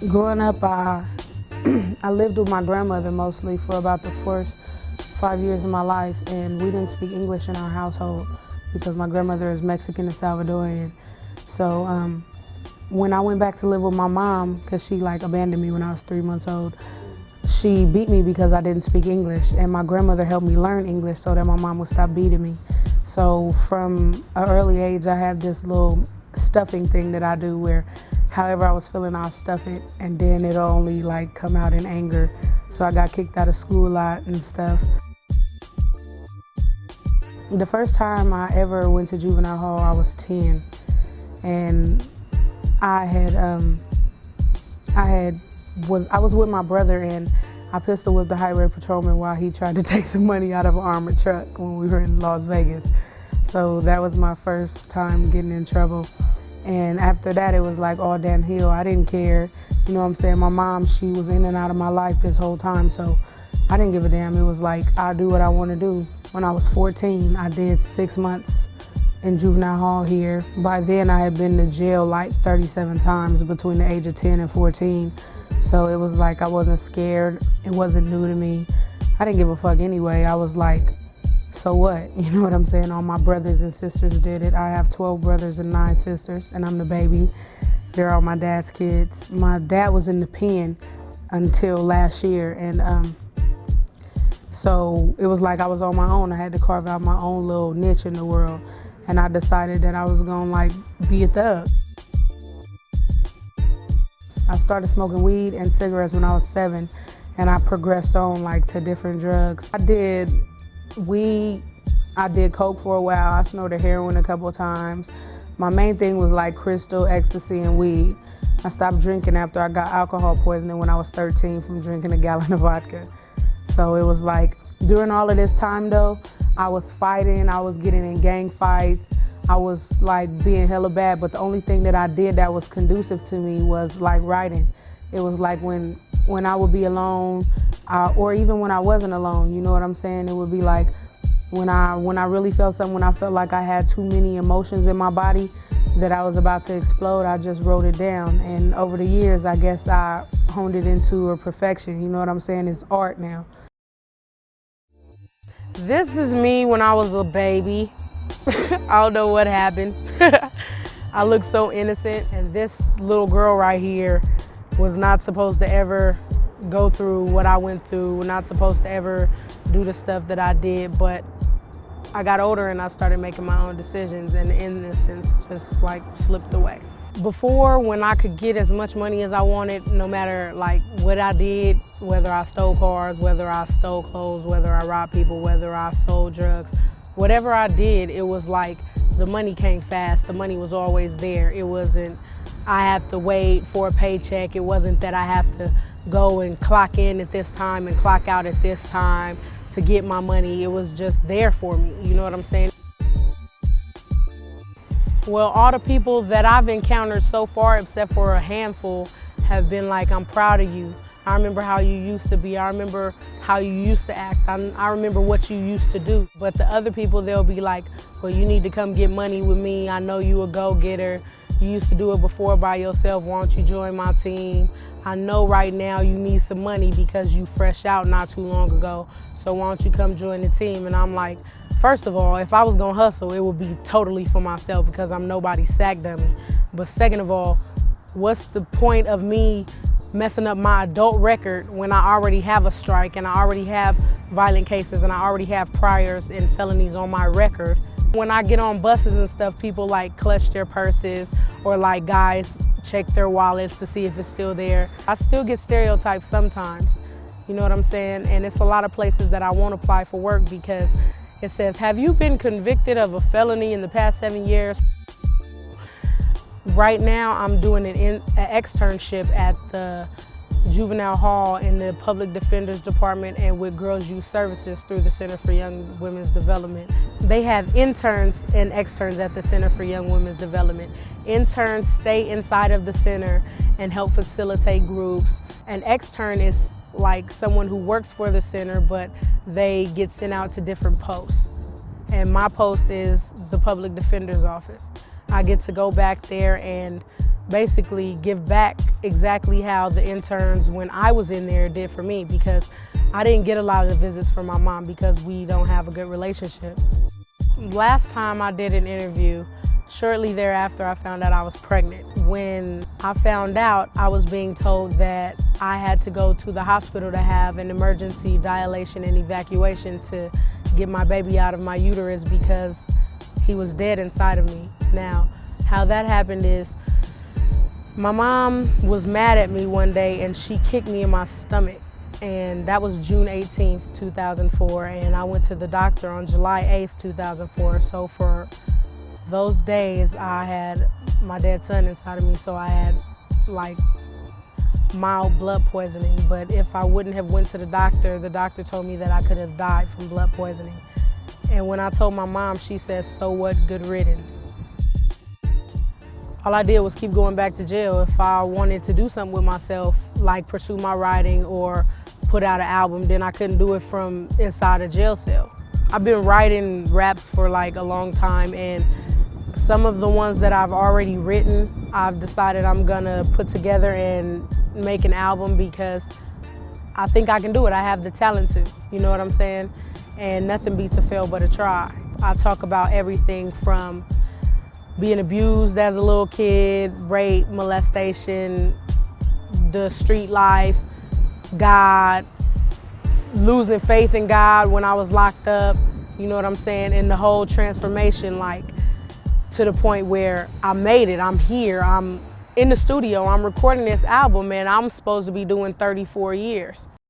Growing up, I lived with my grandmother mostly for about the first 5 years of my life, and we didn't speak English in our household because my grandmother is Mexican and Salvadorian. So when I went back to live with my mom, because she abandoned me when I was 3 months old, she beat me because I didn't speak English, and my grandmother helped me learn English so that my mom would stop beating me. So from an early age, I have this little stuffing thing that I do where however I was feeling, I'll stuff it, and then it'll only come out in anger. So I got kicked out of school a lot and stuff. The first time I ever went to juvenile hall, I was 10, and I was with my brother, and I pistol whipped the highway patrolman while he tried to take some money out of an armored truck when we were in Las Vegas. So that was my first time getting in trouble. And after that, it was all downhill. I didn't care. You know what I'm saying? My mom, she was in and out of my life this whole time, so I didn't give a damn. It was I'll do what I want to do. When I was 14, I did 6 months in juvenile hall here. By then, I had been to jail 37 times between the age of 10 and 14. So it was I wasn't scared. It wasn't new to me. I didn't give a fuck anyway. I was so what? You know what I'm saying? All my brothers and sisters did it. I have 12 brothers and 9 sisters, and I'm the baby. They're all my dad's kids. My dad was in the pen until last year, and so it was I was on my own. I had to carve out my own little niche in the world, and I decided that I was gonna be a thug. I started smoking weed and cigarettes when I was 7, and I progressed on to different drugs. I did weed, I did coke for a while, I snorted heroin a couple of times. My main thing was crystal, ecstasy, and weed. I stopped drinking after I got alcohol poisoning when I was 13 from drinking a gallon of vodka. So it was during all of this time though, I was fighting, I was getting in gang fights, I was being hella bad, but the only thing that I did that was conducive to me was writing. It was when I would be alone, or even when I wasn't alone, you know what I'm saying? It would be when I really felt something, when I felt I had too many emotions in my body that I was about to explode, I just wrote it down. And over the years, I guess I honed it into a perfection, you know what I'm saying? It's art now. This is me when I was a baby. I don't know what happened. I look so innocent, and this little girl right here was not supposed to ever go through what I went through. We're not supposed to ever do the stuff that I did, but I got older and I started making my own decisions, and the innocence just slipped away. Before, when I could get as much money as I wanted, no matter what I did, whether I stole cars, whether I stole clothes, whether I robbed people, whether I sold drugs, whatever I did, it was the money came fast. The money was always there. It wasn't I have to wait for a paycheck. It wasn't that I have to go and clock in at this time and clock out at this time to get my money. It was just there for me, you know what I'm saying? Well, all the people that I've encountered so far, except for a handful, have been I'm proud of you. I remember how you used to be. I remember how you used to act. I remember what you used to do. But the other people, they'll be well, you need to come get money with me. I know you a go-getter. You used to do it before by yourself. Why don't you join my team? I know right now you need some money because you fresh out not too long ago. So why don't you come join the team? And I'm first of all, if I was gonna hustle, it would be totally for myself because I'm nobody's sack dummy. But second of all, what's the point of me messing up my adult record when I already have a strike and I already have violent cases and I already have priors and felonies on my record? When I get on buses and stuff, people clutch their purses, or guys check their wallets to see if it's still there. I still get stereotyped sometimes, you know what I'm saying? And it's a lot of places that I won't apply for work because it says, have you been convicted of a felony in the past 7 years? Right now, I'm doing an externship at the juvenile hall in the public defender's department and with girls youth services through the Center for Young Women's Development. They have interns and externs at the Center for Young Women's Development. Interns stay inside of the center and help facilitate groups. An extern is someone who works for the center, but they get sent out to different posts. And my post is the public defender's office. I get to go back there and basically give back exactly how the interns when I was in there did for me, because I didn't get a lot of the visits from my mom because we don't have a good relationship. Last time I did an interview, shortly thereafter I found out I was pregnant. When I found out, I was being told that I had to go to the hospital to have an emergency dilation and evacuation to get my baby out of my uterus because he was dead inside of me. Now, how that happened is my mom was mad at me one day and she kicked me in my stomach. And that was June 18th, 2004, and I went to the doctor on July 8th, 2004. So for those days, I had my dead son inside of me, so I had like mild blood poisoning. But if I wouldn't have went to the doctor told me that I could have died from blood poisoning. And when I told my mom, she said, "So what, good riddance." All I did was keep going back to jail. If I wanted to do something with myself, like pursue my writing or put out an album, then I couldn't do it from inside a jail cell. I've been writing raps for like a long time, and some of the ones that I've already written, I've decided I'm gonna put together and make an album because I think I can do it. I have the talent to, you know what I'm saying? And nothing beats a fail but a try. I talk about everything from being abused as a little kid, rape, molestation, the street life, God, losing faith in God when I was locked up, you know what I'm saying, and the whole transformation, like to the point where I made it, I'm here, I'm in the studio, I'm recording this album, and I'm supposed to be doing 34 years.